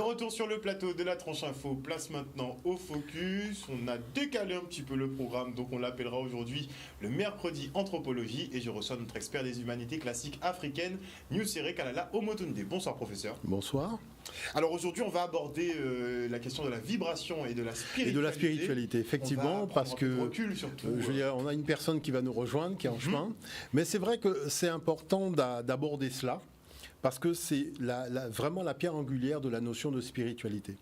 retour sur le plateau de la tranche info, place maintenant au focus. On a décalé un petit peu le programme, donc on l'appellera aujourd'hui le mercredi anthropologie et je reçois notre expert des humanités classiques africaines, Nusere Kalala Omotunde. Bonsoir professeur. Bonsoir. Alors aujourd'hui on va aborder la question de la vibration et de la spiritualité. Et de la spiritualité, effectivement, parce que recul, surtout, je veux dire, on a une personne qui va nous rejoindre, qui est en chemin, mais c'est vrai que c'est important d'aborder cela. Parce que c'est vraiment la pierre angulaire de la notion de spiritualité.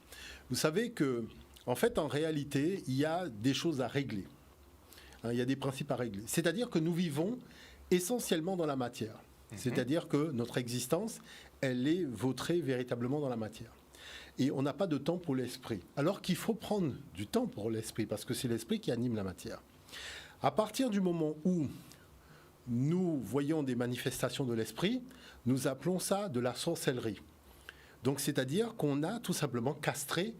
Vous savez que, en fait, en réalité, il y a des choses à régler. Il y a des principes à régler. C'est-à-dire que nous vivons essentiellement dans la matière. C'est-à-dire que notre existence, elle est vautrée véritablement dans la matière. Et on n'a pas de temps pour l'esprit. Alors qu'il faut prendre du temps pour l'esprit, parce que c'est l'esprit qui anime la matière. À partir du moment où nous voyons des manifestations de l'esprit, nous appelons ça de la sorcellerie. Donc, c'est-à-dire qu'on a tout simplement castré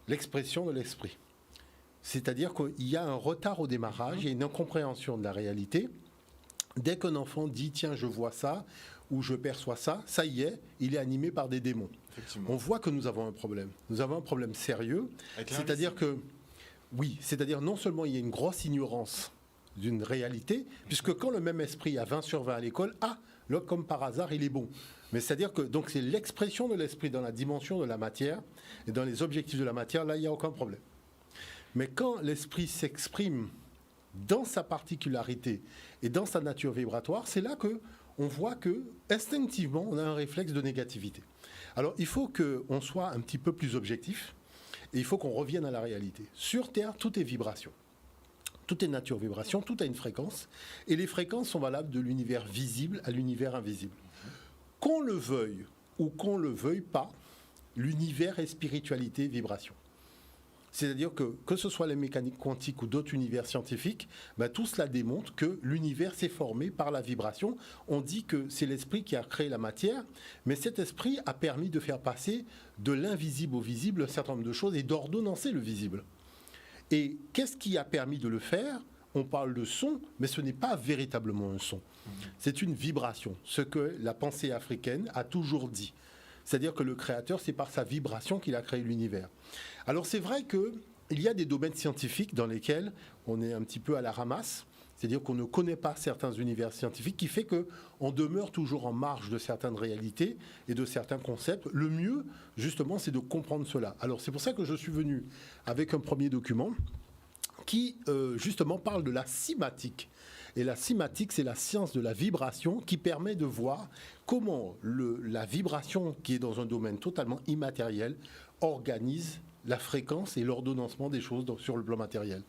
l'expression de l'esprit. C'est-à-dire qu'il y a un retard au démarrage, il y a une incompréhension de la réalité. Dès qu'un enfant dit « tiens, je vois ça » ou « je perçois ça », ça y est, il est animé par des démons. On voit que nous avons un problème. Nous avons un problème sérieux. C'est-à-dire que, oui, c'est-à-dire non seulement il y a une grosse ignorance d'une réalité, puisque quand le même esprit a 20 sur 20 à l'école, là, comme par hasard, il est bon. Mais c'est-à-dire que donc c'est l'expression de l'esprit dans la dimension de la matière et dans les objectifs de la matière, là, il n'y a aucun problème. Mais quand l'esprit s'exprime dans sa particularité et dans sa nature vibratoire, c'est là qu'on voit que, instinctivement, on a un réflexe de négativité. Alors, il faut qu'on soit un petit peu plus objectif et il faut qu'on revienne à la réalité. Sur Terre, tout est vibration. Tout est nature vibration, tout a une fréquence, et les fréquences sont valables de l'univers visible à l'univers invisible. Qu'on le veuille ou qu'on ne le veuille pas, l'univers est spiritualité, vibration. C'est-à-dire que ce soit les mécaniques quantiques ou d'autres univers scientifiques, tout cela démontre que l'univers s'est formé par la vibration. On dit que c'est l'esprit qui a créé la matière, mais cet esprit a permis de faire passer de l'invisible au visible un certain nombre de choses et d'ordonnancer le visible. Et qu'est-ce qui a permis de le faire ? On parle de son, mais ce n'est pas véritablement un son. C'est une vibration, ce que la pensée africaine a toujours dit. C'est-à-dire que le créateur, c'est par sa vibration qu'il a créé l'univers. Alors c'est vrai qu'il y a des domaines scientifiques dans lesquels on est un petit peu à la ramasse, c'est-à-dire qu'on ne connaît pas certains univers scientifiques, qui fait qu'on demeure toujours en marge de certaines réalités et de certains concepts. Le mieux, justement, c'est de comprendre cela. Alors, c'est pour ça que je suis venu avec un premier document qui, justement, parle de la cymatique. Et la cymatique, c'est la science de la vibration qui permet de voir comment la vibration, qui est dans un domaine totalement immatériel, organise la fréquence et l'ordonnancement des choses sur le plan matériel.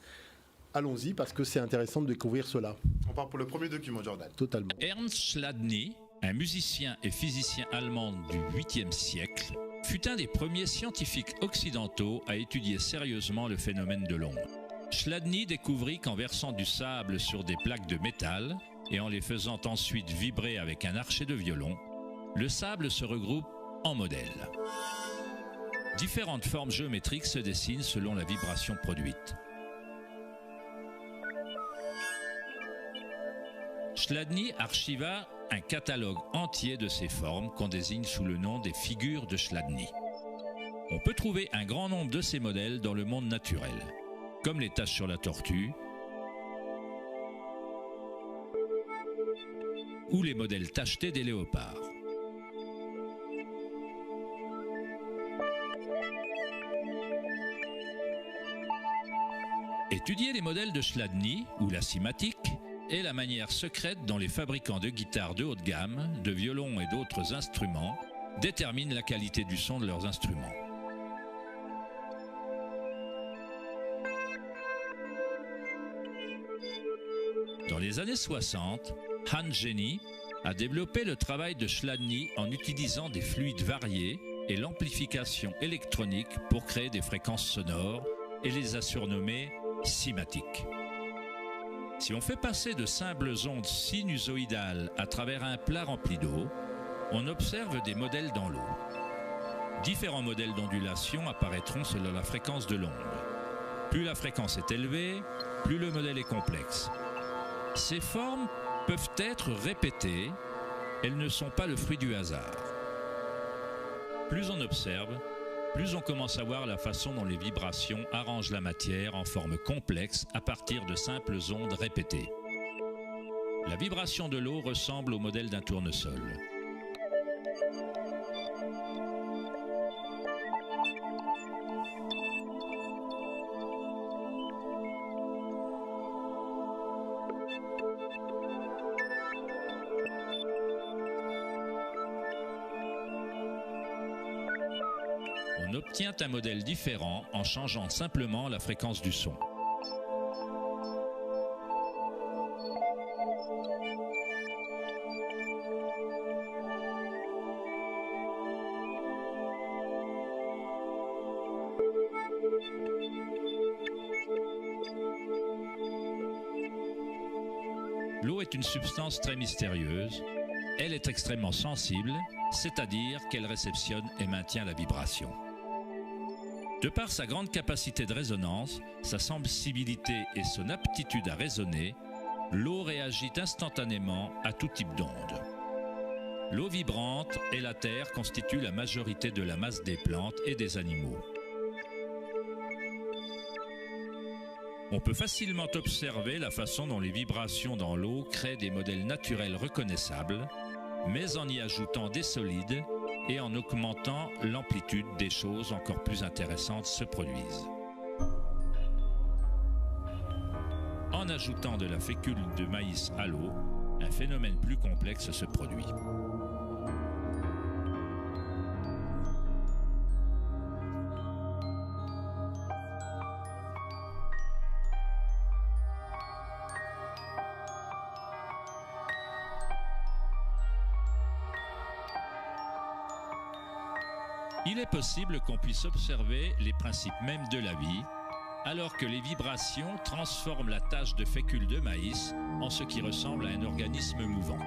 Allons-y, parce que c'est intéressant de découvrir cela. On part pour le premier document, Jordan. Totalement. Ernst Chladni, un musicien et physicien allemand du 8e siècle, fut un des premiers scientifiques occidentaux à étudier sérieusement le phénomène de l'onde. Chladni découvrit qu'en versant du sable sur des plaques de métal et en les faisant ensuite vibrer avec un archet de violon, le sable se regroupe en modèles. Différentes formes géométriques se dessinent selon la vibration produite. Chladni archiva un catalogue entier de ces formes qu'on désigne sous le nom des figures de Chladni. On peut trouver un grand nombre de ces modèles dans le monde naturel, comme les taches sur la tortue ou les modèles tachetés des léopards. Étudier les modèles de Chladni ou la cymatique est la manière secrète dont les fabricants de guitares de haute gamme, de violons et d'autres instruments déterminent la qualité du son de leurs instruments. Dans les années 60, Hans Jenny a développé le travail de Chladni en utilisant des fluides variés et l'amplification électronique pour créer des fréquences sonores et les a surnommées cymatiques. Si on fait passer de simples ondes sinusoïdales à travers un plat rempli d'eau, on observe des modèles dans l'eau. Différents modèles d'ondulation apparaîtront selon la fréquence de l'onde. Plus la fréquence est élevée, plus le modèle est complexe. Ces formes peuvent être répétées, elles ne sont pas le fruit du hasard. Plus on observe, plus on commence à voir la façon dont les vibrations arrangent la matière en forme complexe à partir de simples ondes répétées. La vibration de l'eau ressemble au modèle d'un tournesol. On obtient un modèle différent en changeant simplement la fréquence du son. L'eau est une substance très mystérieuse. Elle est extrêmement sensible, c'est-à-dire qu'elle réceptionne et maintient la vibration. De par sa grande capacité de résonance, sa sensibilité et son aptitude à résonner, l'eau réagit instantanément à tout type d'onde. L'eau vibrante et la terre constituent la majorité de la masse des plantes et des animaux. On peut facilement observer la façon dont les vibrations dans l'eau créent des modèles naturels reconnaissables, mais en y ajoutant des solides et en augmentant l'amplitude, des choses encore plus intéressantes se produisent. En ajoutant de la fécule de maïs à l'eau, un phénomène plus complexe se produit. Il est possible qu'on puisse observer les principes mêmes de la vie, alors que les vibrations transforment la tache de fécule de maïs en ce qui ressemble à un organisme mouvant.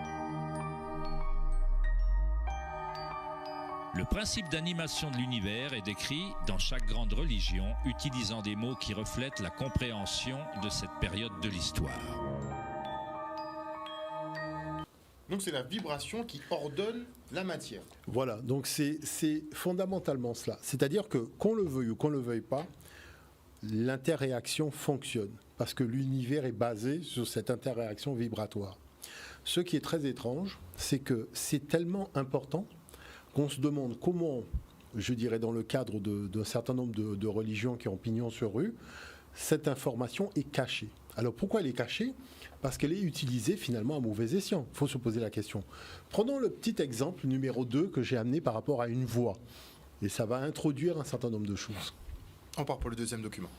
Le principe d'animation de l'univers est décrit dans chaque grande religion, utilisant des mots qui reflètent la compréhension de cette période de l'histoire. Donc c'est la vibration qui ordonne la matière. Voilà, donc c'est fondamentalement cela. C'est-à-dire que qu'on le veuille ou qu'on ne le veuille pas, l'interréaction fonctionne parce que l'univers est basé sur cette interréaction vibratoire. Ce qui est très étrange, c'est que c'est tellement important qu'on se demande comment, je dirais dans le cadre d'un certain nombre de religions qui ont pignon sur rue, cette information est cachée. Alors pourquoi elle est cachée ? Parce qu'elle est utilisée finalement à mauvais escient. Il faut se poser la question. Prenons le petit exemple numéro 2 que j'ai amené par rapport à une voix. Et ça va introduire un certain nombre de choses. On part pour le deuxième document.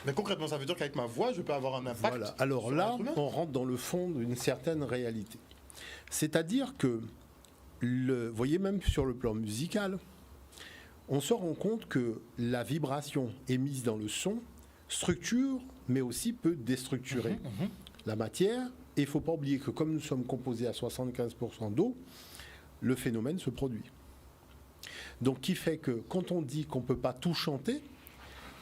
Mais concrètement, ça veut dire qu'avec ma voix, je peux avoir un impact. Voilà. Alors là, on rentre dans le fond d'une certaine réalité. C'est-à-dire que, vous voyez, même sur le plan musical, on se rend compte que la vibration émise dans le son structure, mais aussi peut déstructurer la matière. Et il ne faut pas oublier que comme nous sommes composés à 75% d'eau, le phénomène se produit. Donc, qui fait que quand on dit qu'on ne peut pas tout chanter,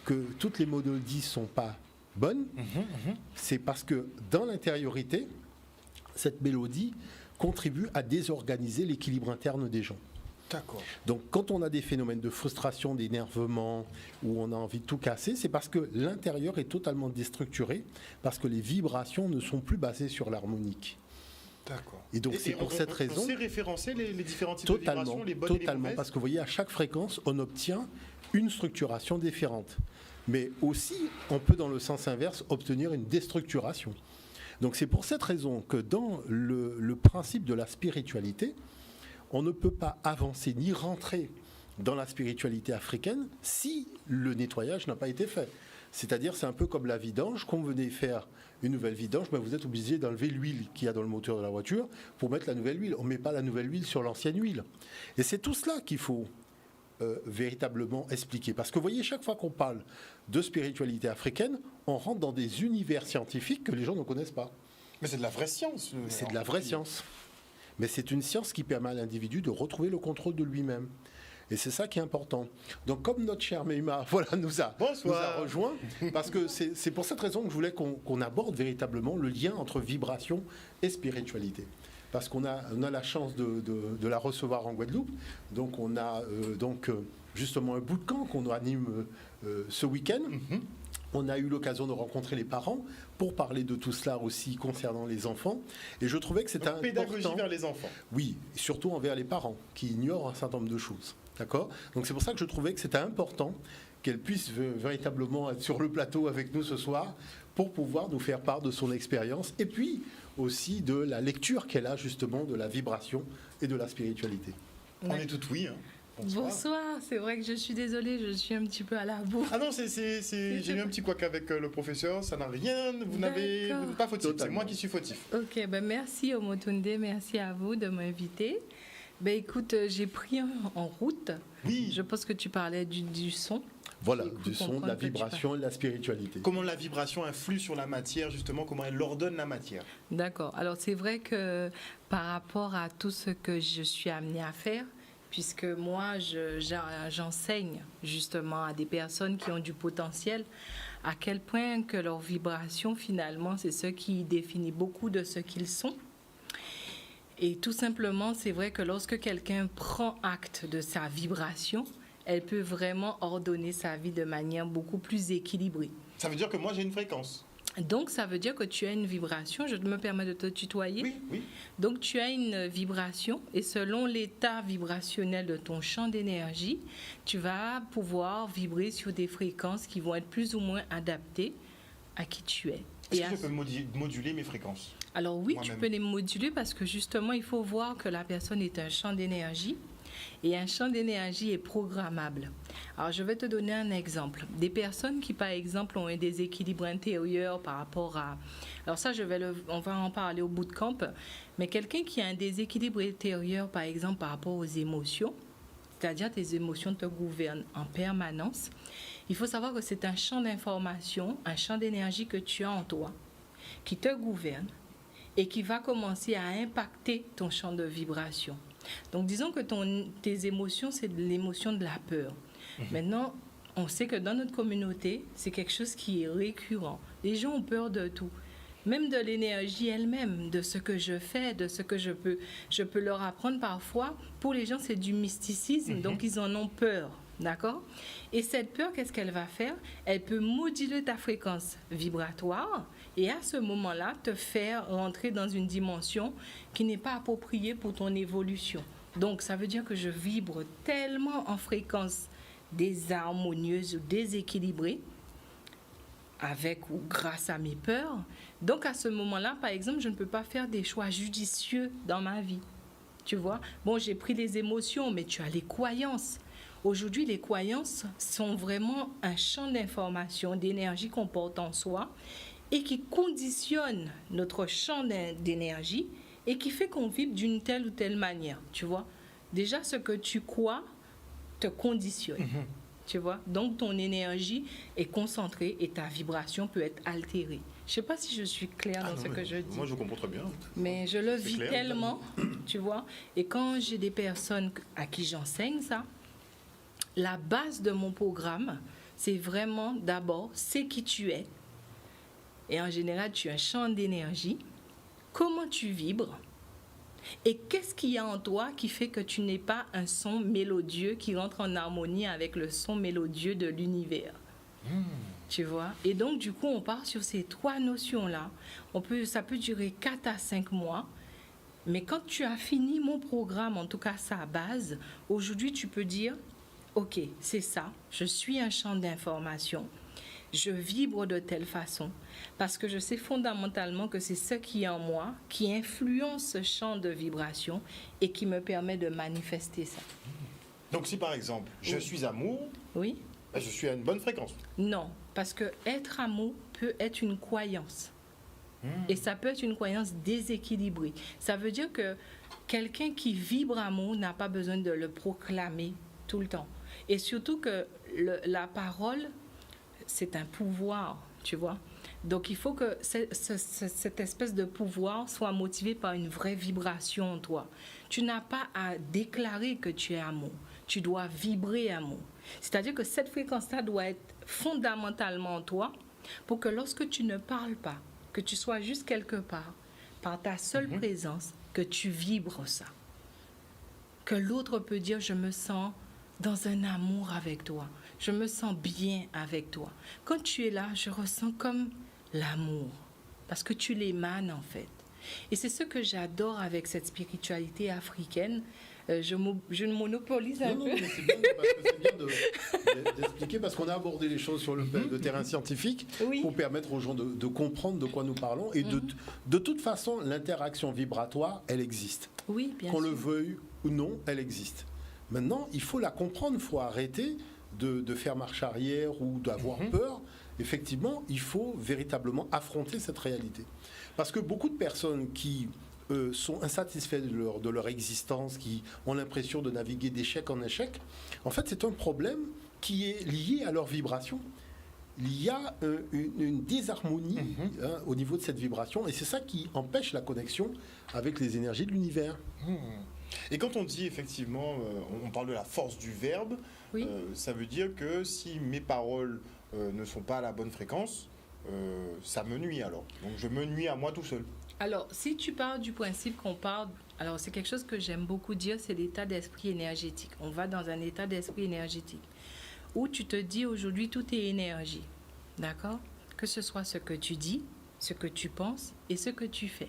que toutes les mélodies ne sont pas bonnes, c'est parce que dans l'intériorité, cette mélodie contribue à désorganiser l'équilibre interne des gens. D'accord. Donc quand on a des phénomènes de frustration, d'énervement, où on a envie de tout casser, c'est parce que l'intérieur est totalement déstructuré, parce que les vibrations ne sont plus basées sur l'harmonique. D'accord. Et donc c'est pour cette raison... On sait référencer les différents types de vibrations, les bonnes et les mauvaises. Parce que vous voyez, à chaque fréquence, on obtient une structuration différente. Mais aussi, on peut dans le sens inverse obtenir une déstructuration. Donc c'est pour cette raison que dans le principe de la spiritualité, on ne peut pas avancer ni rentrer dans la spiritualité africaine si le nettoyage n'a pas été fait. C'est-à-dire, c'est un peu comme la vidange. Quand vous venez faire une nouvelle vidange, vous êtes obligé d'enlever l'huile qu'il y a dans le moteur de la voiture pour mettre la nouvelle huile. On ne met pas la nouvelle huile sur l'ancienne huile. Et c'est tout cela qu'il faut véritablement expliquer. Parce que vous voyez, chaque fois qu'on parle de spiritualité africaine, on rentre dans des univers scientifiques que les gens ne connaissent pas. Mais c'est de la vraie science. C'est de la vraie science. Mais c'est une science qui permet à l'individu de retrouver le contrôle de lui-même. Et c'est ça qui est important. Donc comme notre cher Meima nous a rejoint, parce que c'est pour cette raison que je voulais qu'on aborde véritablement le lien entre vibration et spiritualité. Parce qu'on a la chance de la recevoir en Guadeloupe. Donc on a justement un bootcamp qu'on anime ce week-end. Mhm. On a eu l'occasion de rencontrer les parents pour parler de tout cela aussi concernant les enfants. Et je trouvais que c'était important. Pédagogie vers les enfants. Oui, et surtout envers les parents qui ignorent un certain nombre de choses. D'accord ? Donc c'est pour ça que je trouvais que c'était important qu'elle puisse véritablement être sur le plateau avec nous ce soir pour pouvoir nous faire part de son expérience et puis aussi de la lecture qu'elle a justement de la vibration et de la spiritualité. On est tout oui. Hein. Bonsoir, c'est vrai que je suis désolée, je suis un petit peu à la bourre. Ah non, j'ai eu un petit couac avec le professeur, ça n'a rien, vous n'êtes pas fautif, c'est moi qui suis fautif. Ok, ben merci Omotunde, merci à vous de m'inviter. Ben écoute, j'ai pris en route. Oui. Je pense que tu parlais du son. Voilà, du son, de la vibration et de la spiritualité. Comment la vibration influe sur la matière, justement, comment elle ordonne la matière. D'accord. Alors c'est vrai que par rapport à tout ce que je suis amenée à faire, puisque moi j'enseigne justement à des personnes qui ont du potentiel, à quel point que leur vibration finalement c'est ce qui définit beaucoup de ce qu'ils sont. Et tout simplement, c'est vrai que lorsque quelqu'un prend acte de sa vibration, elle peut vraiment ordonner sa vie de manière beaucoup plus équilibrée. Ça veut dire que moi j'ai une fréquence. Donc, ça veut dire que tu as une vibration. Je me permets de te tutoyer. Oui, oui. Donc, tu as une vibration et selon l'état vibrationnel de ton champ d'énergie, tu vas pouvoir vibrer sur des fréquences qui vont être plus ou moins adaptées à qui tu es. Est-ce que je peux moduler mes fréquences ? Alors oui, moi-même. tu peux les moduler parce que justement, il faut voir que la personne est un champ d'énergie et un champ d'énergie est programmable. Alors, je vais te donner un exemple. Des personnes qui, par exemple, ont un déséquilibre intérieur par rapport à... Alors ça, on va en parler au bootcamp. Mais quelqu'un qui a un déséquilibre intérieur, par exemple, par rapport aux émotions, c'est-à-dire tes émotions te gouvernent en permanence, il faut savoir que c'est un champ d'information, un champ d'énergie que tu as en toi, qui te gouverne et qui va commencer à impacter ton champ de vibration. Donc, disons que tes émotions, c'est l'émotion de la peur. Maintenant, on sait que dans notre communauté, c'est quelque chose qui est récurrent. Les gens ont peur de tout, même de l'énergie elle-même, de ce que je fais, de ce que je peux leur apprendre parfois. Pour les gens, c'est du mysticisme, donc ils en ont peur, d'accord ? Et cette peur, qu'est-ce qu'elle va faire ? Elle peut moduler ta fréquence vibratoire et à ce moment-là, te faire rentrer dans une dimension qui n'est pas appropriée pour ton évolution. Donc, ça veut dire que je vibre tellement en fréquence désharmonieuse ou déséquilibrée, avec ou grâce à mes peurs. Donc, à ce moment-là, par exemple, je ne peux pas faire des choix judicieux dans ma vie. Tu vois ? Bon, j'ai pris les émotions, mais tu as les croyances. Aujourd'hui, les croyances sont vraiment un champ d'information, d'énergie qu'on porte en soi et qui conditionne notre champ d'énergie et qui fait qu'on vibre d'une telle ou telle manière, tu vois. Déjà, ce que tu crois te conditionne, tu vois. Donc, ton énergie est concentrée et ta vibration peut être altérée. Je ne sais pas si je suis claire dans ce que je dis. Moi, je comprends très bien. Mais je le C'est vis clair, tellement, tu vois. Et quand j'ai des personnes à qui j'enseigne ça, la base de mon programme, c'est vraiment d'abord, c'est qui tu es. Et en général, tu as un champ d'énergie. Comment tu vibres? Et qu'est-ce qu'il y a en toi qui fait que tu n'es pas un son mélodieux qui rentre en harmonie avec le son mélodieux de l'univers? Tu vois? Et donc, du coup, on part sur ces trois notions-là. Ça peut durer 4 à 5 mois. Mais quand tu as fini mon programme, en tout cas sa base, aujourd'hui, tu peux dire, OK, c'est ça, je suis un champ d'information. Je vibre de telle façon parce que je sais fondamentalement que c'est ce qui est en moi qui influence ce champ de vibration et qui me permet de manifester ça. Donc si par exemple, je suis amour, Oui? je suis à une bonne fréquence. Non, parce que être amour peut être une croyance. Et ça peut être une croyance déséquilibrée. Ça veut dire que quelqu'un qui vibre amour n'a pas besoin de le proclamer tout le temps. Et surtout que la parole, c'est un pouvoir, tu vois. Donc, il faut que cette espèce de pouvoir soit motivé par une vraie vibration en toi. Tu n'as pas à déclarer que tu es amour. Tu dois vibrer amour. C'est-à-dire que cette fréquence-là doit être fondamentalement en toi pour que lorsque tu ne parles pas, que tu sois juste quelque part, par ta seule présence, que tu vibres ça. Que l'autre peut dire, je me sens dans un amour avec toi. Je me sens bien avec toi. Quand tu es là, je ressens comme l'amour. Parce que tu l'émanes en fait. Et c'est ce que j'adore avec cette spiritualité africaine. Je monopolise un peu. Non, mais c'est bien, parce que c'est bien d'expliquer, parce qu'on a abordé les choses sur le terrain scientifique pour permettre aux gens de comprendre de quoi nous parlons. Et de toute façon, l'interaction vibratoire, elle existe. Oui, bien Qu'on sûr. le veuille ou non, elle existe. Maintenant, il faut la comprendre, il faut arrêter de faire marche arrière ou d'avoir peur. Effectivement, il faut véritablement affronter cette réalité. Parce que beaucoup de personnes qui sont insatisfaits de leur existence, qui ont l'impression de naviguer d'échec en échec, en fait, c'est un problème qui est lié à leur vibration. Il y a une désharmonie au niveau de cette vibration, et c'est ça qui empêche la connexion avec les énergies de l'univers. Et quand on dit effectivement, on parle de la force du verbe, ça veut dire que si mes paroles ne sont pas à la bonne fréquence, ça me nuit alors. Donc je me nuis à moi tout seul. Alors, si tu pars du principe qu'on parle, alors c'est quelque chose que j'aime beaucoup dire, c'est l'état d'esprit énergétique. On va dans un état d'esprit énergétique où tu te dis aujourd'hui tout est énergie, d'accord? Que ce soit ce que tu dis, ce que tu penses et ce que tu fais.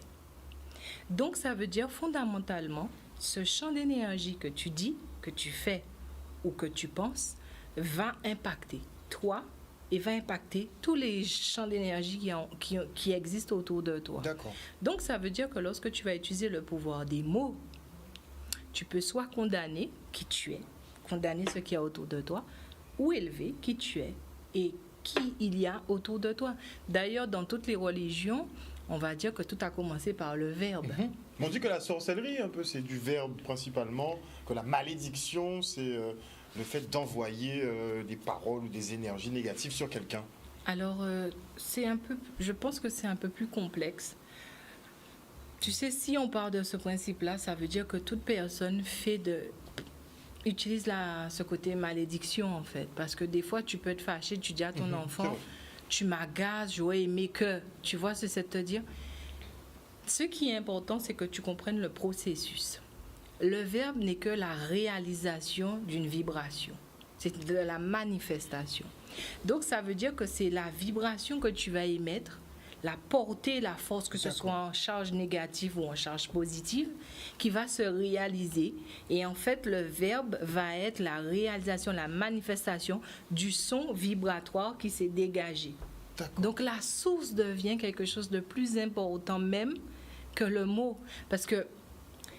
Donc, ça veut dire fondamentalement, ce champ d'énergie que tu dis, que tu fais ou que tu penses va impacter toi et va impacter tous les champs d'énergie qui existent autour de toi. D'accord. Donc, ça veut dire que lorsque tu vas utiliser le pouvoir des mots, tu peux soit condamner qui tu es, condamner ce qu'il y a autour de toi, ou élever qui tu es et qui il y a autour de toi. D'ailleurs, dans toutes les religions, on va dire que tout a commencé par le verbe. On dit que la sorcellerie, un peu, c'est du verbe principalement, que la malédiction, c'est le fait d'envoyer des paroles ou des énergies négatives sur quelqu'un. Alors, je pense que c'est un peu plus complexe. Tu sais, si on part de ce principe-là, ça veut dire que toute personne utilise ce côté malédiction, en fait. Parce que des fois, tu peux te fâcher, tu dis à ton enfant, tu m'agaces, j'aurais aimé que... Tu vois ce que c'est de te dire? Ce qui est important, c'est que tu comprennes le processus. Le verbe n'est que la réalisation d'une vibration. C'est de la manifestation. Donc, ça veut dire que c'est la vibration que tu vas émettre, la portée, la force, que ce soit en charge négative ou en charge positive, qui va se réaliser. Et en fait, le verbe va être la réalisation, la manifestation du son vibratoire qui s'est dégagé. Donc, la source devient quelque chose de plus important même que le mot. Parce que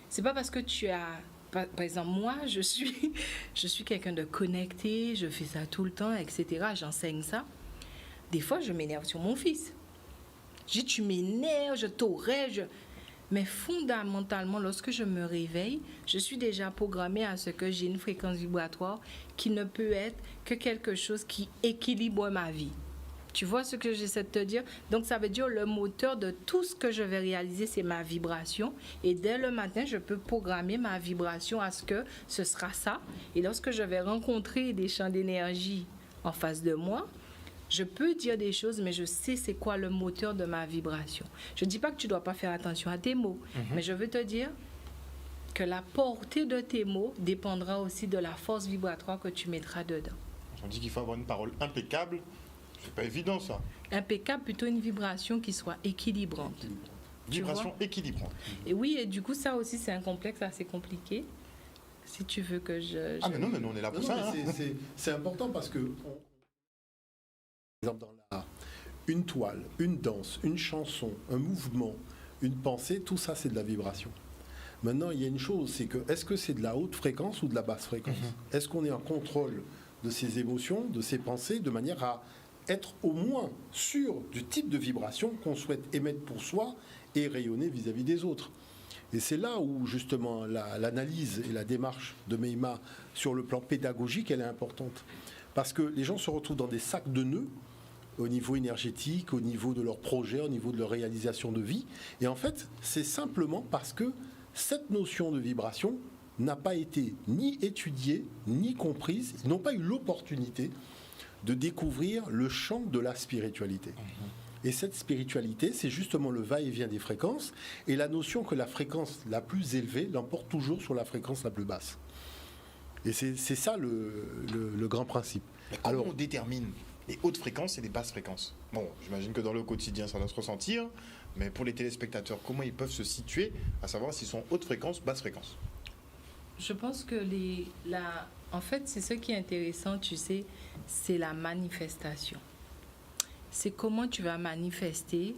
c'est pas parce que tu as... Par exemple, moi, je suis quelqu'un de connecté, je fais ça tout le temps, etc. J'enseigne ça. Des fois, je m'énerve sur mon fils. Je dis, tu m'énerves, je t'aurais, Mais fondamentalement, lorsque je me réveille, je suis déjà programmée à ce que j'ai une fréquence vibratoire qui ne peut être que quelque chose qui équilibre ma vie. Tu vois ce que j'essaie de te dire? Donc, ça veut dire le moteur de tout ce que je vais réaliser, c'est ma vibration. Et dès le matin, je peux programmer ma vibration à ce que ce sera ça. Et lorsque je vais rencontrer des champs d'énergie en face de moi, je peux dire des choses, mais je sais c'est quoi le moteur de ma vibration. Je ne dis pas que tu ne dois pas faire attention à tes mots, mais je veux te dire que la portée de tes mots dépendra aussi de la force vibratoire que tu mettras dedans. On dit qu'il faut avoir une parole impeccable. C'est pas évident, ça. Impeccable, plutôt une vibration qui soit équilibrante. Vibration équilibrante. Et oui, et du coup, ça aussi, c'est un complexe assez compliqué. Si tu veux que Ah, mais non, on est là pour ça. C'est important parce que... Par exemple, une toile, une danse, une chanson, un mouvement, une pensée, tout ça, c'est de la vibration. Maintenant, il y a une chose, c'est que est-ce que c'est de la haute fréquence ou de la basse fréquence? Est-ce qu'on est en contrôle de ses émotions, de ses pensées, de manière à être au moins sûr du type de vibration qu'on souhaite émettre pour soi et rayonner vis-à-vis des autres? Et c'est là où justement l'analyse et la démarche de MEIMA sur le plan pédagogique, elle est importante. Parce que les gens se retrouvent dans des sacs de nœuds au niveau énergétique, au niveau de leur projet, au niveau de leur réalisation de vie. Et en fait, c'est simplement parce que cette notion de vibration n'a pas été ni étudiée, ni comprise, ils n'ont pas eu l'opportunité de découvrir le champ de la spiritualité. Et cette spiritualité, c'est justement le va-et-vient des fréquences et la notion que la fréquence la plus élevée l'emporte toujours sur la fréquence la plus basse. Et c'est ça le grand principe. Mais comment on détermine les hautes fréquences et les basses fréquences? Bon, j'imagine que dans le quotidien, ça doit se ressentir, mais pour les téléspectateurs, comment ils peuvent se situer à savoir s'ils sont hautes fréquences, basses fréquences? Je pense que en fait, c'est ce qui est intéressant, tu sais, c'est la manifestation. C'est comment tu vas manifester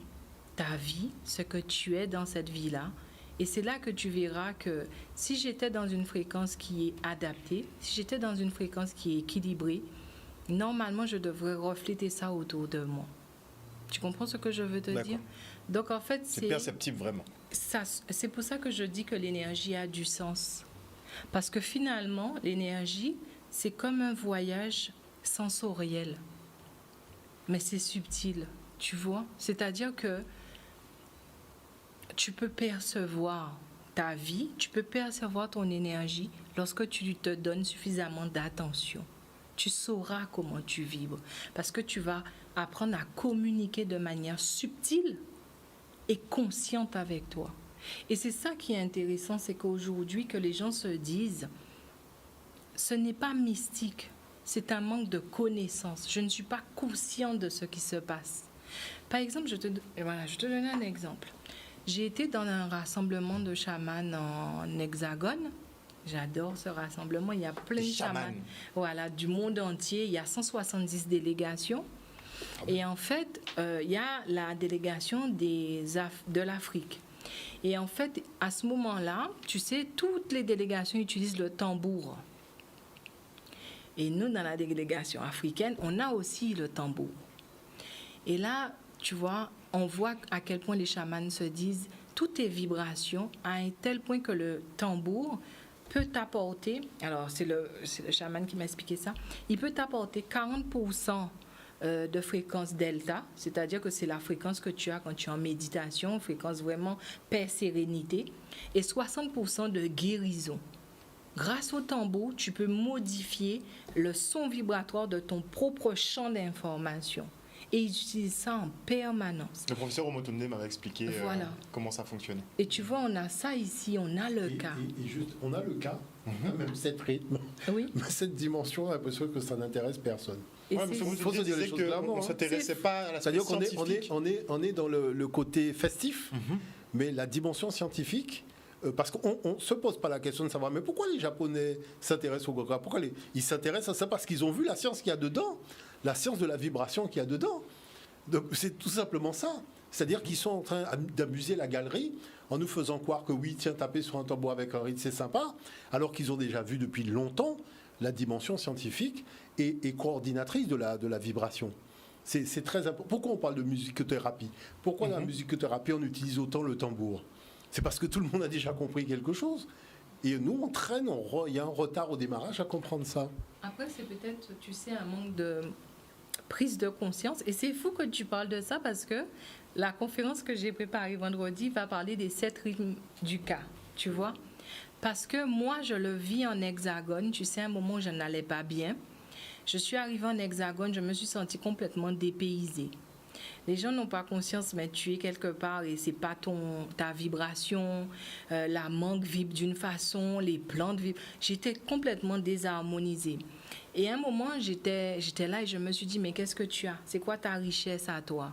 ta vie, ce que tu es dans cette vie-là. Et c'est là que tu verras que si j'étais dans une fréquence qui est adaptée, si j'étais dans une fréquence qui est équilibrée, normalement, je devrais refléter ça autour de moi. Tu comprends ce que je veux te dire? Donc, en fait, c'est perceptible vraiment. C'est pour ça que je dis que l'énergie a du sens. Parce que finalement, l'énergie, c'est comme un voyage sensoriel. Mais c'est subtil, tu vois? C'est-à-dire que tu peux percevoir ta vie, tu peux percevoir ton énergie lorsque tu te donnes suffisamment d'attention. Tu sauras comment tu vibres parce que tu vas apprendre à communiquer de manière subtile et consciente avec toi. Et c'est ça qui est intéressant, c'est qu'aujourd'hui, que les gens se disent, ce n'est pas mystique, c'est un manque de connaissance. Je ne suis pas conscient de ce qui se passe. Par exemple, je te donne un exemple. J'ai été dans un rassemblement de chamans en Hexagone. J'adore ce rassemblement. Il y a plein de chamans du monde entier. Il y a 170 délégations. Et en fait, il y a la délégation de l'Afrique. Et en fait, à ce moment-là, tu sais, toutes les délégations utilisent le tambour. Et nous, dans la délégation africaine, on a aussi le tambour. Et là, tu vois, on voit à quel point les chamans se disent, tout est vibration à un tel point que le tambour peut t'apporter, alors c'est le chaman qui m'a expliqué ça, il peut t'apporter 40% de fréquence delta, c'est-à-dire que c'est la fréquence que tu as quand tu es en méditation, fréquence vraiment paix, sérénité, et 60% de guérison. Grâce au tambour, tu peux modifier le son vibratoire de ton propre champ d'information. Et ils utilisent ça en permanence. Le professeur Omotunde m'avait expliqué comment ça fonctionnait. Et tu vois, on a ça ici, on a le cas. Et juste, on a le cas, même cette rythme, cette dimension, on a l'impression que ça n'intéresse personne. Il faut se dire les choses clairement. On ne s'intéressait pas à la scientifique. C'est-à-dire qu'on est dans le côté festif, mais la dimension scientifique, parce qu'on ne se pose pas la question de savoir, mais pourquoi les Japonais s'intéressent au Goka? Pourquoi ils s'intéressent à ça? Parce qu'ils ont vu la science qu'il y a dedans, la science de la vibration qu'il y a dedans. Donc, c'est tout simplement ça. C'est-à-dire qu'ils sont en train d'amuser la galerie en nous faisant croire que oui, tiens, taper sur un tambour avec un rythme, c'est sympa, alors qu'ils ont déjà vu depuis longtemps la dimension scientifique et coordinatrice de la vibration. C'est très important. Pourquoi on parle de musicothérapie? Pourquoi dans la musicothérapie, on utilise autant le tambour? C'est parce que tout le monde a déjà compris quelque chose. Et nous, on traîne, il y a un retard au démarrage à comprendre ça. Après, c'est peut-être, tu sais, un manque de prise de conscience. Et c'est fou que tu parles de ça parce que la conférence que j'ai préparée vendredi va parler des 7 rythmes du cas, tu vois. Parce que moi, je le vis en hexagone. Tu sais, à un moment où je n'allais pas bien. Je suis arrivée en hexagone, je me suis sentie complètement dépaysée. Les gens n'ont pas conscience, mais tu es quelque part et c'est pas ta vibration, la mangue vibre d'une façon, les plantes vibrent. J'étais complètement désharmonisée. Et à un moment, j'étais là et je me suis dit, mais qu'est-ce que tu as? C'est quoi ta richesse à toi?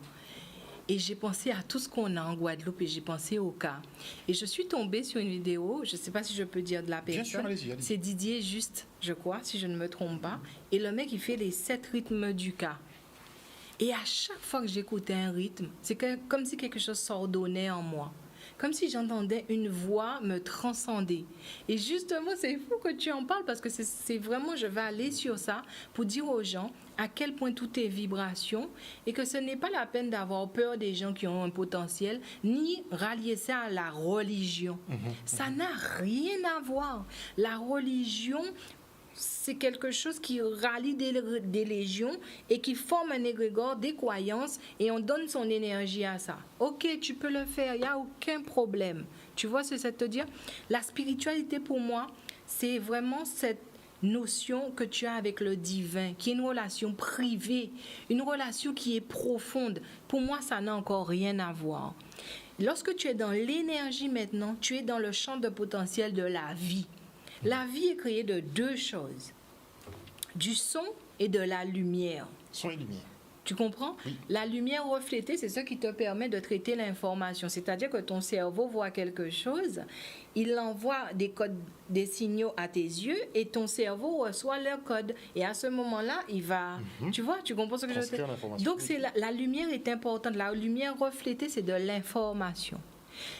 Et j'ai pensé à tout ce qu'on a en Guadeloupe et j'ai pensé au cas. Et je suis tombée sur une vidéo, je ne sais pas si je peux dire de la personne. Bien sûr, allez-y. C'est Didier Juste, je crois, si je ne me trompe pas. Et le mec, il fait les 7 rythmes du cas. Et à chaque fois que j'écoutais un rythme, c'est comme si quelque chose s'ordonnait en moi. comme si j'entendais une voix me transcender. Et justement, c'est fou que tu en parles parce que c'est vraiment, je vais aller sur ça pour dire aux gens à quel point tout est vibration et que ce n'est pas la peine d'avoir peur des gens qui ont un potentiel, ni rallier ça à la religion. Ça n'a rien à voir. La religion, c'est quelque chose qui rallie des légions et qui forme un égrégore, des croyances, et on donne son énergie à ça. Ok, tu peux le faire, il n'y a aucun problème. Tu vois ce que ça te dire? La spiritualité, pour moi, c'est vraiment cette notion que tu as avec le divin, qui est une relation privée, une relation qui est profonde. Pour moi, ça n'a encore rien à voir. Lorsque tu es dans l'énergie maintenant, tu es dans le champ de potentiel de la vie. La vie est créée de deux choses, du son et de la lumière. Son et lumière. Tu comprends? Oui. La lumière reflétée, c'est ce qui te permet de traiter l'information. C'est-à-dire que ton cerveau voit quelque chose, il envoie des codes, des signaux à tes yeux et ton cerveau reçoit leur code. Et à ce moment-là, il va... Tu vois, tu comprends ce que je veux Transcrire dire? l'information. Donc, la lumière est importante. La lumière reflétée, c'est de l'information.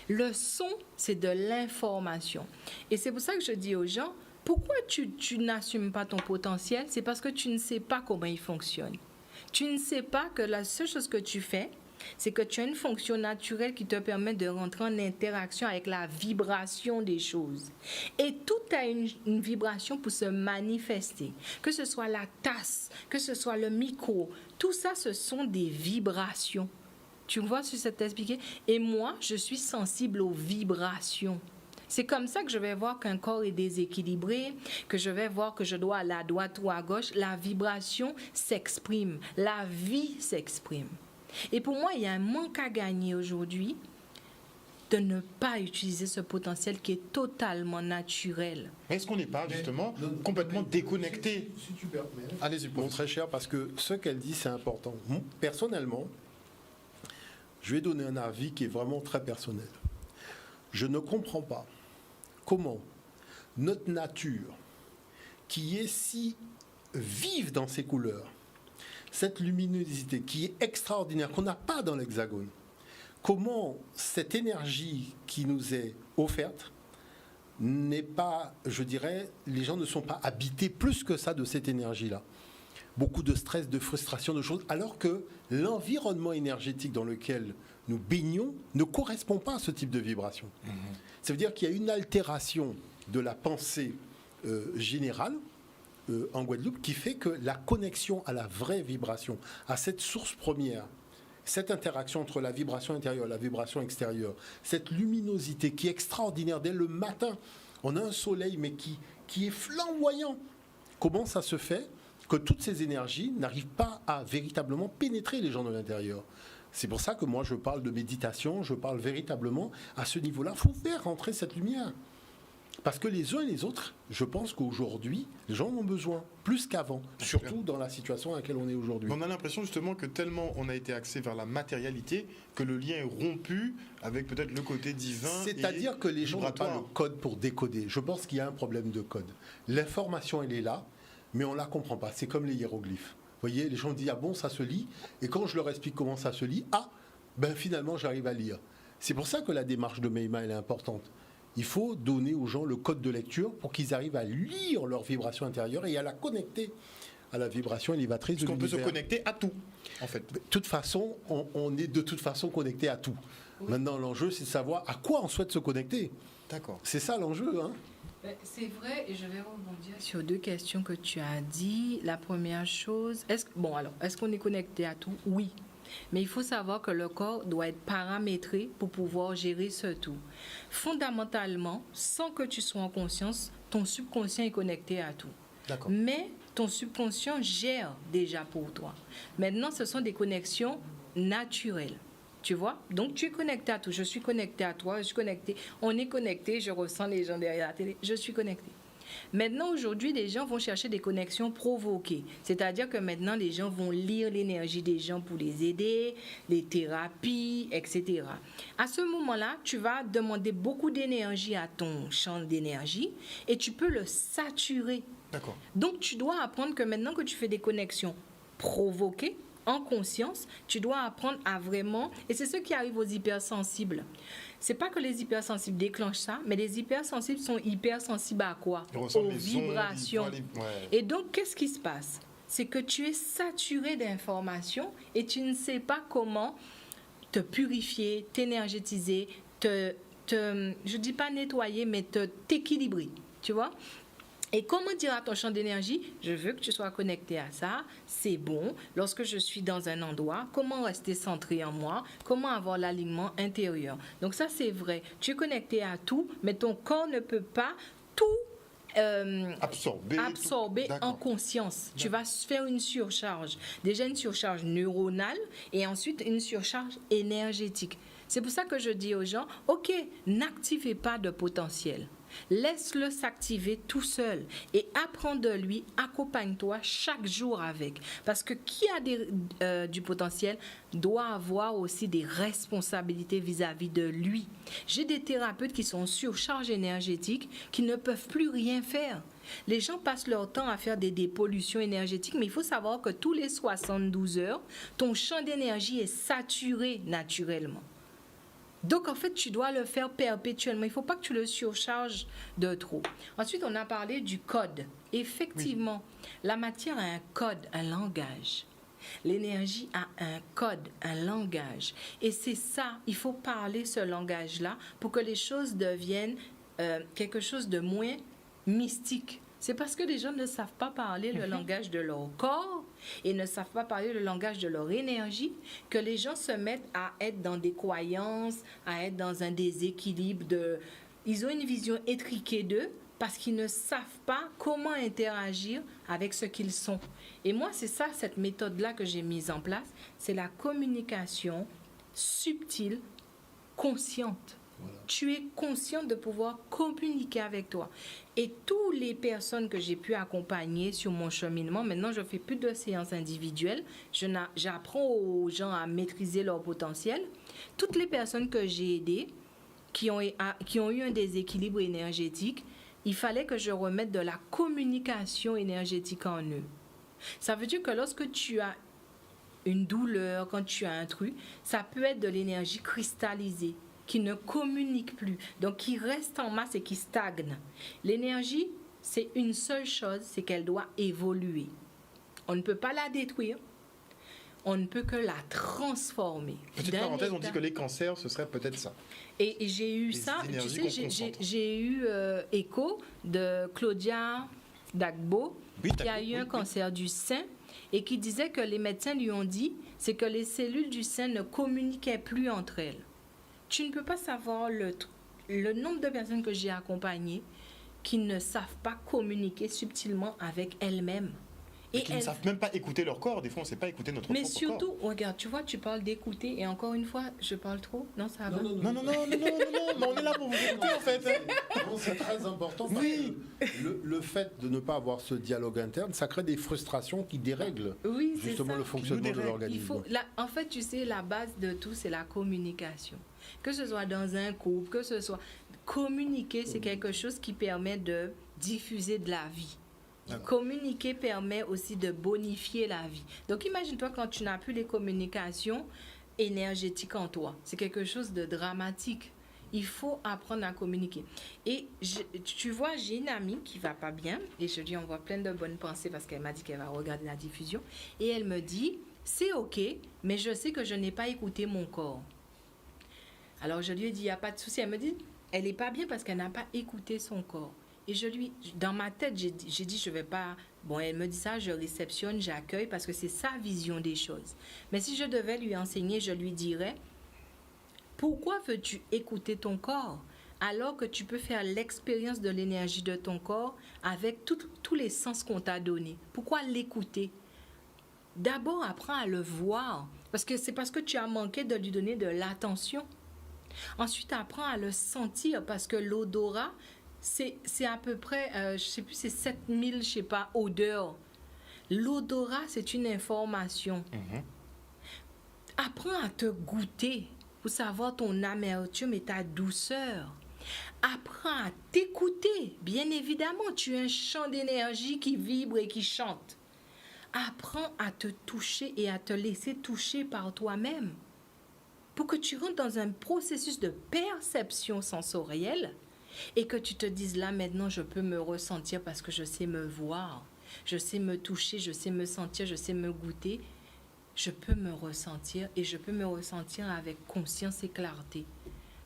Le son, c'est de l'information. Et c'est pour ça que je dis aux gens, pourquoi tu n'assumes pas ton potentiel? C'est parce que tu ne sais pas comment il fonctionne. Tu ne sais pas que la seule chose que tu fais, c'est que tu as une fonction naturelle qui te permet de rentrer en interaction avec la vibration des choses. Et tout a une vibration pour se manifester. Que ce soit la tasse, que ce soit le micro, tout ça, ce sont des vibrations. Tu vois ce que ça t'explique? Et moi, je suis sensible aux vibrations. C'est comme ça que je vais voir qu'un corps est déséquilibré, que je vais voir que je dois aller à droite ou à gauche. La vibration s'exprime, la vie s'exprime. Et pour moi, il y a un manque à gagner aujourd'hui de ne pas utiliser ce potentiel qui est totalement naturel. Est-ce qu'on n'est pas justement complètement déconnecté? Si tu permets. Allez-y, Mon très cher, parce que ce qu'elle dit, c'est important. Personnellement, je vais donner un avis qui est vraiment très personnel. Je ne comprends pas comment notre nature, qui est si vive dans ses couleurs, cette luminosité qui est extraordinaire, qu'on n'a pas dans l'Hexagone, comment cette énergie qui nous est offerte n'est pas, je dirais, les gens ne sont pas habités plus que ça de cette énergie-là. Beaucoup de stress, de frustration, de choses, alors que l'environnement énergétique dans lequel nous baignons ne correspond pas à ce type de vibration. Ça veut dire qu'il y a une altération de la pensée générale en Guadeloupe qui fait que la connexion à la vraie vibration, à cette source première, cette interaction entre la vibration intérieure et la vibration extérieure, cette luminosité qui est extraordinaire dès le matin, on a un soleil mais qui est flamboyant. Comment ça se fait que toutes ces énergies n'arrivent pas à véritablement pénétrer les gens de l'intérieur? C'est pour ça que moi je parle de méditation, je parle véritablement à ce niveau-là. Il faut faire rentrer cette lumière. Parce que les uns et les autres, je pense qu'aujourd'hui, les gens en ont besoin, plus qu'avant, surtout dans la situation dans laquelle on est aujourd'hui. Mais on a l'impression justement que tellement on a été axé vers la matérialité, que le lien est rompu avec peut-être le côté divin. C'est-à-dire que les gens n'ont pas vibratoire. le code pour décoder. Je pense qu'il y a un problème de code. L'information, elle est là, mais on ne la comprend pas. C'est comme les hiéroglyphes. Vous voyez, les gens disent, ah bon, ça se lit. Et quand je leur explique comment ça se lit, finalement, j'arrive à lire. C'est pour ça que la démarche de Meima, elle est importante. Il faut donner aux gens le code de lecture pour qu'ils arrivent à lire leur vibration intérieure et à la connecter à la vibration élévatrice de Parce qu'on l'univers. peut se connecter à tout, en fait. De toute façon, on est de toute façon connecté à tout. Oui. Maintenant, l'enjeu, c'est de savoir à quoi on souhaite se connecter. D'accord. C'est ça l'enjeu, hein. C'est vrai, et je vais rebondir sur deux questions que tu as dit. La première chose, est-ce qu'on est connecté à tout? Oui. Mais il faut savoir que le corps doit être paramétré pour pouvoir gérer ce tout. Fondamentalement, sans que tu sois en conscience, ton subconscient est connecté à tout. D'accord. Mais ton subconscient gère déjà pour toi. Maintenant, ce sont des connexions naturelles. Tu vois? Donc, tu es connecté à tout. Je suis connecté à toi, je suis connecté. On est connecté, je ressens les gens derrière la télé. Je suis connecté. Maintenant, aujourd'hui, les gens vont chercher des connexions provoquées. C'est-à-dire que maintenant, les gens vont lire l'énergie des gens pour les aider, les thérapies, etc. À ce moment-là, tu vas demander beaucoup d'énergie à ton champ d'énergie et tu peux le saturer. D'accord. Donc, tu dois apprendre que maintenant que tu fais des connexions provoquées, en conscience, tu dois apprendre à vraiment, et c'est ce qui arrive aux hypersensibles. C'est pas que les hypersensibles déclenchent ça, mais les hypersensibles sont hypersensibles à quoi? Aux vibrations. Et donc, qu'est-ce qui se passe? C'est que tu es saturé d'informations et tu ne sais pas comment te purifier, t'énergétiser, je dis pas nettoyer, mais t'équilibrer, tu vois? Et comment dire à ton champ d'énergie, je veux que tu sois connecté à ça, c'est bon. Lorsque je suis dans un endroit, comment rester centré en moi, comment avoir l'alignement intérieur. Donc ça, c'est vrai. Tu es connecté à tout, mais ton corps ne peut pas tout absorber en conscience. Tu vas faire une surcharge. Déjà une surcharge neuronale et ensuite une surcharge énergétique. C'est pour ça que je dis aux gens, OK, n'activez pas de potentiel. Laisse-le s'activer tout seul et apprends de lui, accompagne-toi chaque jour avec. Parce que qui a du potentiel doit avoir aussi des responsabilités vis-à-vis de lui. J'ai des thérapeutes qui sont en surcharge énergétique, qui ne peuvent plus rien faire. Les gens passent leur temps à faire des dépollutions énergétiques, mais il faut savoir que tous les 72 heures, ton champ d'énergie est saturé naturellement. Donc, en fait, tu dois le faire perpétuellement. Il ne faut pas que tu le surcharges de trop. Ensuite, on a parlé du code. Effectivement, la matière a un code, un langage. L'énergie a un code, un langage. Et c'est ça, il faut parler ce langage-là pour que les choses deviennent quelque chose de moins mystique. C'est parce que les gens ne savent pas parler le langage de leur corps et ne savent pas parler le langage de leur énergie que les gens se mettent à être dans des croyances, à être dans un déséquilibre. Ils ont une vision étriquée d'eux parce qu'ils ne savent pas comment interagir avec ce qu'ils sont. Et moi, c'est ça, cette méthode-là que j'ai mise en place, c'est la communication subtile, consciente. Voilà. Tu es conscient de pouvoir communiquer avec toi. Et toutes les personnes que j'ai pu accompagner sur mon cheminement, maintenant je ne fais plus de séances individuelles, j'apprends aux gens à maîtriser leur potentiel. Toutes les personnes que j'ai aidées, qui ont eu un déséquilibre énergétique, il fallait que je remette de la communication énergétique en eux. Ça veut dire que lorsque tu as une douleur, quand tu as un truc, ça peut être de l'énergie cristallisée, qui ne communique plus, donc qui reste en masse et qui stagne. L'énergie, c'est une seule chose, c'est qu'elle doit évoluer. On ne peut pas la détruire, on ne peut que la transformer. Petite parenthèse, on dit que les cancers, ce serait peut-être ça. Et j'ai eu ça, tu sais, j'ai eu écho de Claudia Dagbo, qui a eu un cancer du sein, et qui disait que les médecins lui ont dit, c'est que les cellules du sein ne communiquaient plus entre elles. Tu ne peux pas savoir le nombre de personnes que j'ai accompagnées qui ne savent pas communiquer subtilement avec elles-mêmes. Et qui ne savent même pas écouter leur corps. Des fois, on ne sait pas écouter notre propre corps. Mais surtout, regarde, tu vois, tu parles d'écouter et encore une fois, je parle trop. Non, ça va. Non, mais on est là pour vous écouter en fait. Non, c'est très important parce que le fait de ne pas avoir ce dialogue interne, ça crée des frustrations qui dérèglent justement le fonctionnement de l'organisme. En fait, tu sais, la base de tout, c'est la communication. Que ce soit dans un couple, que ce soit... Communiquer, c'est quelque chose qui permet de diffuser de la vie. Communiquer permet aussi de bonifier la vie. Donc, imagine-toi quand tu n'as plus les communications énergétiques en toi. C'est quelque chose de dramatique. Il faut apprendre à communiquer. Et tu vois, j'ai une amie qui va pas bien et je lui envoie plein de bonnes pensées parce qu'elle m'a dit qu'elle va regarder la diffusion. Et elle me dit, c'est OK, mais je sais que je n'ai pas écouté mon corps. Alors, je lui ai dit, il n'y a pas de souci. Elle me dit, elle n'est pas bien parce qu'elle n'a pas écouté son corps. Et dans ma tête, j'ai dit, je ne vais pas... Bon, elle me dit ça, je réceptionne, j'accueille parce que c'est sa vision des choses. Mais si je devais lui enseigner, je lui dirais, pourquoi veux-tu écouter ton corps alors que tu peux faire l'expérience de l'énergie de ton corps avec tous les sens qu'on t'a donnés? Pourquoi l'écouter? D'abord, apprends à le voir parce que c'est parce que tu as manqué de lui donner de l'attention. Ensuite, apprends à le sentir parce que l'odorat, c'est à peu près, je ne sais plus, c'est 7000, je sais pas, odeurs. L'odorat, c'est une information. Apprends à te goûter pour savoir ton amertume et ta douceur. Apprends à t'écouter. Bien évidemment, tu as un champ d'énergie qui vibre et qui chante. apprends à te toucher et à te laisser toucher par toi-même. Pour que tu rentres dans un processus de perception sensorielle et que tu te dises là maintenant je peux me ressentir parce que je sais me voir, je sais me toucher, je sais me sentir, je sais me goûter. Je peux me ressentir et je peux me ressentir avec conscience et clarté.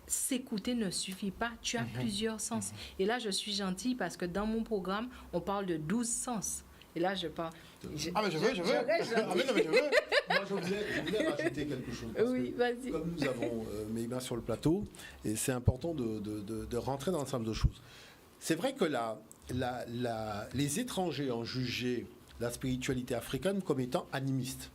S'écouter ne suffit pas, tu as plusieurs sens. Et là, je suis gentille parce que dans mon programme, on parle de 12 sens. Et là, je parle... Ah, mais je veux. Ah, mais non, mais je veux. Moi, je voulais rajouter quelque chose. Parce Oui, que vas-y. comme nous avons Meïma sur le plateau, et c'est important de rentrer dans un certain nombre de choses. C'est vrai que les étrangers ont jugé la spiritualité africaine comme étant animiste.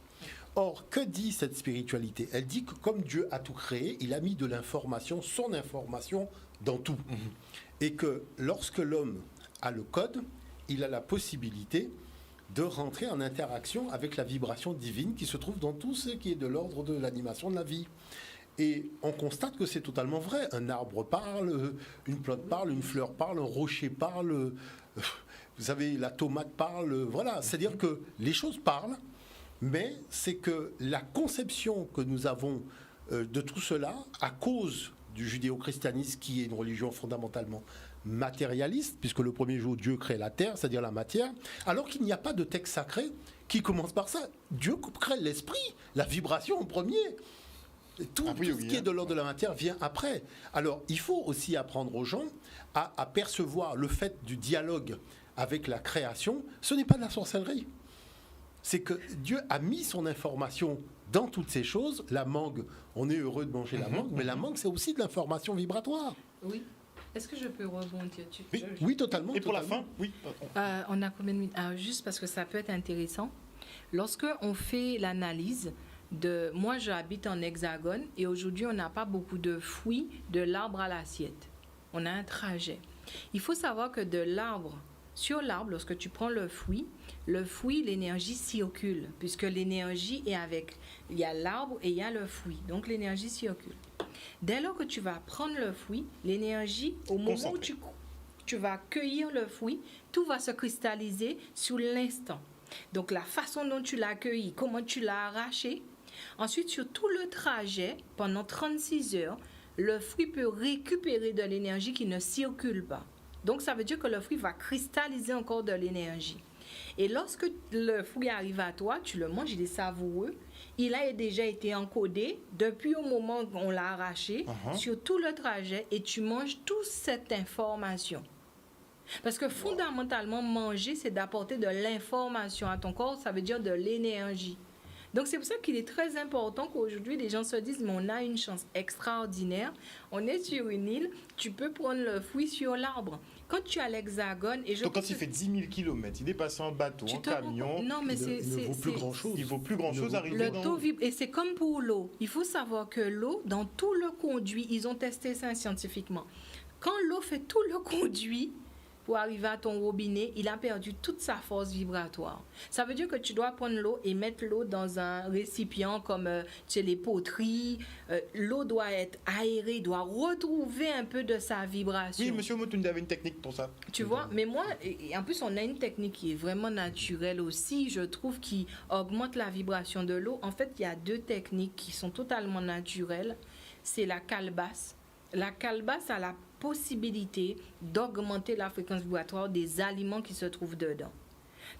Or, que dit cette spiritualité? Elle dit que comme Dieu a tout créé, il a mis de l'information, son information, dans tout. Et que lorsque l'homme a le code, il a la possibilité de rentrer en interaction avec la vibration divine qui se trouve dans tout ce qui est de l'ordre de l'animation de la vie. Et on constate que c'est totalement vrai. Un arbre parle, une plante parle, une fleur parle, un rocher parle, vous savez, la tomate parle, voilà. C'est-à-dire que les choses parlent, mais c'est que la conception que nous avons de tout cela, à cause du judéo-christianisme qui est une religion fondamentalement matérialiste, puisque le premier jour Dieu crée la terre, c'est-à-dire la matière, alors qu'il n'y a pas de texte sacré qui commence par ça. Dieu crée l'esprit, la vibration en premier. Tout ce qui est de l'ordre de la matière vient après. Alors, il faut aussi apprendre aux gens à percevoir le fait du dialogue avec la création. Ce n'est pas de la sorcellerie. C'est que Dieu a mis son information dans toutes ces choses. La mangue, on est heureux de manger la mangue, mais la mangue, c'est aussi de l'information vibratoire. Oui. Est-ce que je peux rebondir? Oui, totalement. Et pour totalement. la fin, oui. On a combien de minutes? Juste parce que ça peut être intéressant. Lorsque on fait l'analyse de... Moi, j'habite en Hexagone et aujourd'hui, on n'a pas beaucoup de fruits de l'arbre à l'assiette. On a un trajet. Il faut savoir que de l'arbre, sur l'arbre, lorsque tu prends le fruit, l'énergie circule, puisque l'énergie est avec... Il y a l'arbre et il y a le fruit. Donc, l'énergie circule. Dès lors que tu vas prendre le fruit, l'énergie, au moment où tu vas cueillir le fruit, tout va se cristalliser sur l'instant. Donc, la façon dont tu l'as cueilli, comment tu l'as arraché. Ensuite, sur tout le trajet, pendant 36 heures, le fruit peut récupérer de l'énergie qui ne circule pas. Donc, ça veut dire que le fruit va cristalliser encore de l'énergie. Et lorsque le fruit arrive à toi, tu le manges, il est savoureux. Il a déjà été encodé depuis au moment où on l'a arraché sur tout le trajet et tu manges toute cette information. Parce que fondamentalement, manger, c'est d'apporter de l'information à ton corps, ça veut dire de l'énergie. Donc, c'est pour ça qu'il est très important qu'aujourd'hui, les gens se disent, mais on a une chance extraordinaire. On est sur une île, tu peux prendre le fruit sur l'arbre. Quand tu as l'Hexagone... Donc, quand il fait 10 000 km, il est passé en bateau, en camion... Non, mais il ne vaut plus grand-chose. Il vaut plus grand-chose arriver dans... Le taux vibre, et c'est comme pour l'eau. Il faut savoir que l'eau, dans tout le conduit, ils ont testé ça scientifiquement. Quand l'eau fait tout le conduit... pour arriver à ton robinet, il a perdu toute sa force vibratoire. Ça veut dire que tu dois prendre l'eau et mettre l'eau dans un récipient comme chez les poteries. L'eau doit être aérée, doit retrouver un peu de sa vibration. Oui, monsieur Motunde avait une technique pour ça. Tu vois, mais moi, et en plus, on a une technique qui est vraiment naturelle aussi, je trouve, qui augmente la vibration de l'eau. En fait, il y a deux techniques qui sont totalement naturelles. C'est la calebasse. La calebasse a la possibilité d'augmenter la fréquence vibratoire des aliments qui se trouvent dedans.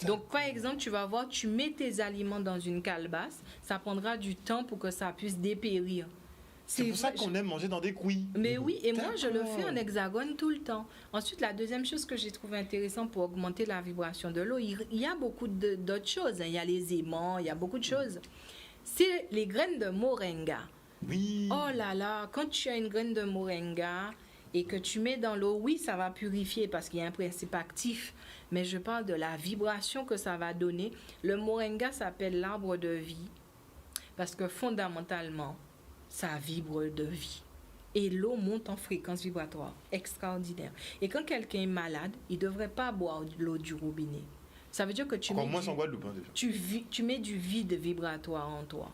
Donc, par exemple, tu vas voir, tu mets tes aliments dans une calebasse, ça prendra du temps pour que ça puisse dépérir. C'est pour ça qu'on aime manger dans des couilles. Mais oui, et moi, je le fais en Hexagone tout le temps. Ensuite, la deuxième chose que j'ai trouvé intéressant pour augmenter la vibration de l'eau, il y a beaucoup d'autres choses. Il y a les aimants, il y a beaucoup de choses. C'est les graines de moringa. Oui. Oh là là, quand tu as une graine de moringa et que tu mets dans l'eau, oui, ça va purifier parce qu'il y a un principe actif, mais je parle de la vibration que ça va donner. Le moringa s'appelle l'arbre de vie parce que fondamentalement, ça vibre de vie. Et l'eau monte en fréquence vibratoire, extraordinaire. Et quand quelqu'un est malade, il ne devrait pas boire de l'eau du robinet. Ça veut dire que tu mets du vide vibratoire en toi.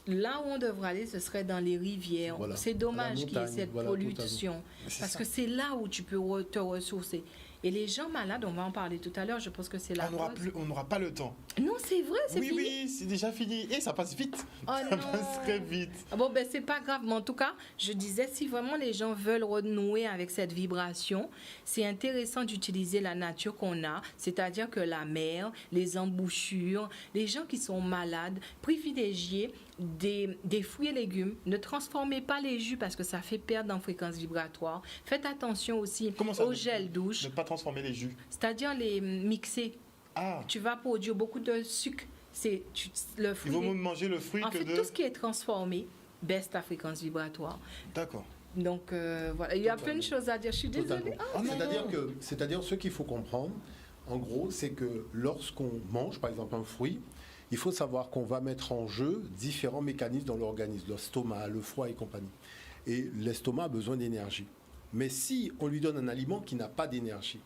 Là où on devrait aller, ce serait dans les rivières. Voilà. C'est dommage qu'il y ait cette pollution. Parce que c'est là où tu peux te ressourcer. Et les gens malades, on va en parler tout à l'heure, je pense que c'est la cause. On n'aura pas le temps. Non, c'est vrai, c'est fini. Oui, c'est déjà fini. Et ça passe vite. Oh Ça non. passe très vite. Bon, ben c'est pas grave, mais en tout cas, je disais, si vraiment les gens veulent renouer avec cette vibration, c'est intéressant d'utiliser la nature qu'on a, c'est-à-dire que la mer, les embouchures, les gens qui sont malades, privilégiez des fruits et légumes. Ne transformez pas les jus parce que ça fait perdre en fréquence vibratoire. Faites attention aussi au gel douche, Ne pas transformer les jus. c'est-à-dire les mixer. Ah, Tu vas produire beaucoup de sucre. Le il fruit. vaut mieux manger le fruit En que fait, de... tout ce qui est transformé baisse ta fréquence vibratoire. D'accord. Donc, voilà. Il y a plein de choses à dire. Je suis désolée. Totalement. Ah, non. C'est-à-dire ce qu'il faut comprendre, en gros, c'est que lorsqu'on mange, par exemple, un fruit, il faut savoir qu'on va mettre en jeu différents mécanismes dans l'organisme, l'estomac, le foie et compagnie. Et l'estomac a besoin d'énergie. Mais si on lui donne un aliment qui n'a pas d'énergie,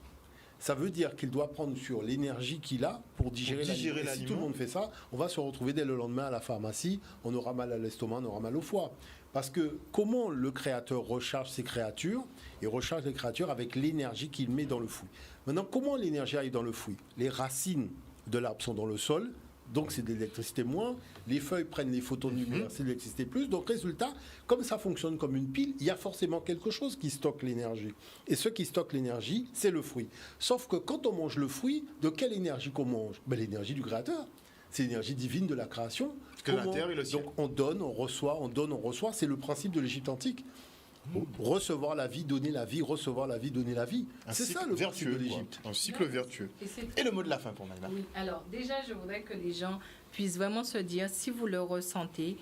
ça veut dire qu'il doit prendre sur l'énergie qu'il a pour digérer l'aliment. Et si tout le monde fait ça, on va se retrouver dès le lendemain à la pharmacie, on aura mal à l'estomac, on aura mal au foie. Parce que comment le créateur recharge ses créatures? Il recharge les créatures avec l'énergie qu'il met dans le fruit. Maintenant, comment l'énergie arrive dans le fruit? Les racines de l'arbre sont dans le sol, donc c'est de l'électricité moins. Les feuilles prennent les photons de lumière, c'est de l'électricité plus. Donc résultat, comme ça fonctionne comme une pile, il y a forcément quelque chose qui stocke l'énergie. Et ce qui stocke l'énergie, c'est le fruit. Sauf que quand on mange le fruit, de quelle énergie qu'on mange? L'énergie du créateur. C'est l'énergie divine de la création. Parce que la terre et le ciel. Donc on donne, on reçoit, on donne, on reçoit. C'est le principe de l'Égypte antique. Recevoir la vie, donner la vie, recevoir la vie, donner la vie. C'est ça le principe de l'Égypte. Un cycle vertueux. Et le mot de la fin pour Maïma. Oui. Alors, déjà, je voudrais que les gens puissent vraiment se dire, si vous le ressentez,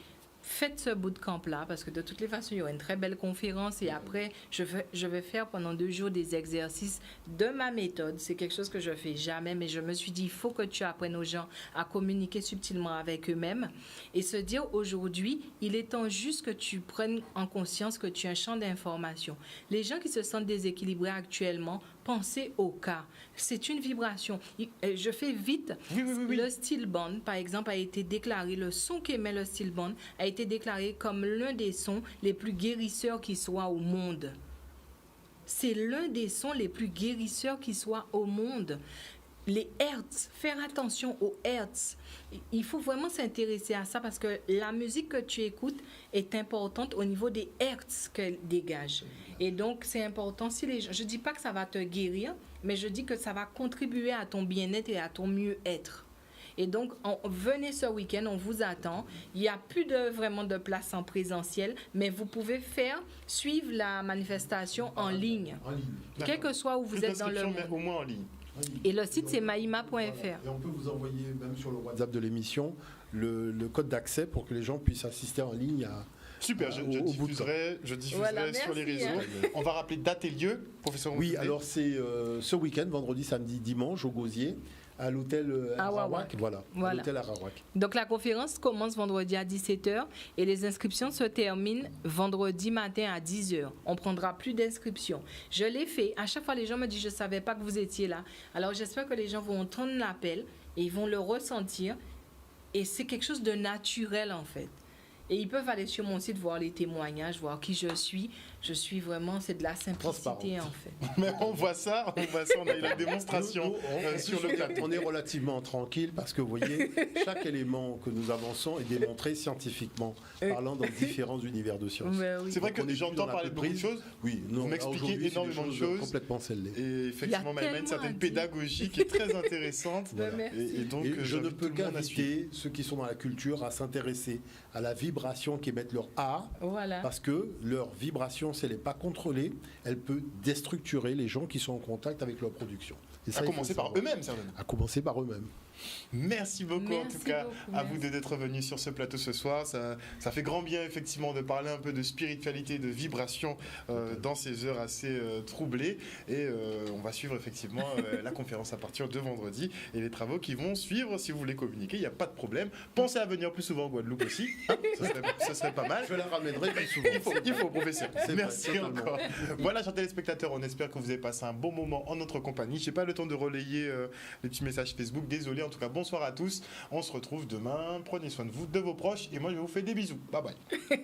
faites ce bootcamp-là, parce que de toutes les façons, il y aura une très belle conférence et après, je vais faire pendant 2 jours des exercices de ma méthode. C'est quelque chose que je fais jamais, mais je me suis dit, il faut que tu apprennes aux gens à communiquer subtilement avec eux-mêmes et se dire, aujourd'hui, il est temps juste que tu prennes en conscience que tu as un champ d'information. Les gens qui se sentent déséquilibrés actuellement, pensez au cas. C'est une vibration. Je fais vite. Oui. Le steel band, par exemple, a été déclaré, le son qu'émet le steel band a été déclaré comme l'un des sons les plus guérisseurs qui soient au monde. C'est l'un des sons les plus guérisseurs qui soient au monde. Les hertz, faire attention aux hertz. Il faut vraiment s'intéresser à ça parce que la musique que tu écoutes est importante au niveau des hertz qu'elle dégage. Et donc, c'est important si les gens... Je ne dis pas que ça va te guérir, mais je dis que ça va contribuer à ton bien-être et à ton mieux-être. Et donc, venez ce week-end, on vous attend. Il n'y a plus vraiment de place en présentiel, mais vous pouvez suivre la manifestation en ligne. Quel que soit où vous êtes dans le monde. Mais au moins en ligne. Et le site, c'est maïma.fr. Et on peut vous envoyer, même sur le WhatsApp de l'émission, le code d'accès pour que les gens puissent assister en ligne à... Super, je diffuserai Voilà, sur les merci, réseaux. On va rappeler date et lieu, professeur. Oui, alors c'est ce week-end, vendredi, samedi, dimanche, au Gosier, à l'hôtel Arawak. Voilà. À l'hôtel Arawak. Donc la conférence commence vendredi à 17h et les inscriptions se terminent vendredi matin à 10h. On prendra plus d'inscriptions. Je l'ai fait. À chaque fois, les gens me disent, je ne savais pas que vous étiez là. Alors j'espère que les gens vont entendre l'appel et ils vont le ressentir. Et c'est quelque chose de naturel en fait. Et ils peuvent aller sur mon site, voir les témoignages, voir qui je suis. Je suis vraiment, c'est de la simplicité en fait. Mais on voit ça, on a eu la démonstration sur le plateau. On est relativement tranquille parce que vous voyez, chaque élément que nous avançons est démontré scientifiquement, parlant dans différents univers de sciences. Oui. C'est vrai que j'entends parler de beaucoup de choses. Oui, vous m'expliquez énormément de choses. Complètement scellées. Et effectivement, Maïma a une certaine pédagogie qui est très intéressante. Merci. Et donc, je ne peux qu'inviter ceux qui sont dans la culture à s'intéresser à la vibration qu'émettent leur art, parce que leur vibration, si elle n'est pas contrôlée, elle peut déstructurer les gens qui sont en contact avec leur production. Et ça, à commencer par eux-mêmes, certainement. À commencer par eux-mêmes. Merci beaucoup en tout cas à vous d'être venus sur ce plateau ce soir. Ça fait grand bien effectivement de parler un peu de spiritualité, de vibration dans ces heures assez troublées. Et on va suivre effectivement la conférence à partir de vendredi et les travaux qui vont suivre. Si vous voulez communiquer, il n'y a pas de problème. Pensez à venir plus souvent en Guadeloupe aussi. Hein, ce serait pas mal. Je la ramènerai plus souvent. Il faut professeur. Merci encore. Voilà, chers téléspectateurs, on espère que vous avez passé un bon moment en notre compagnie. Je n'ai pas le temps de relayer les petits messages Facebook. Désolé. En tout cas, bonsoir à tous. On se retrouve demain. Prenez soin de vous, de vos proches. Et moi, je vous fais des bisous. Bye bye.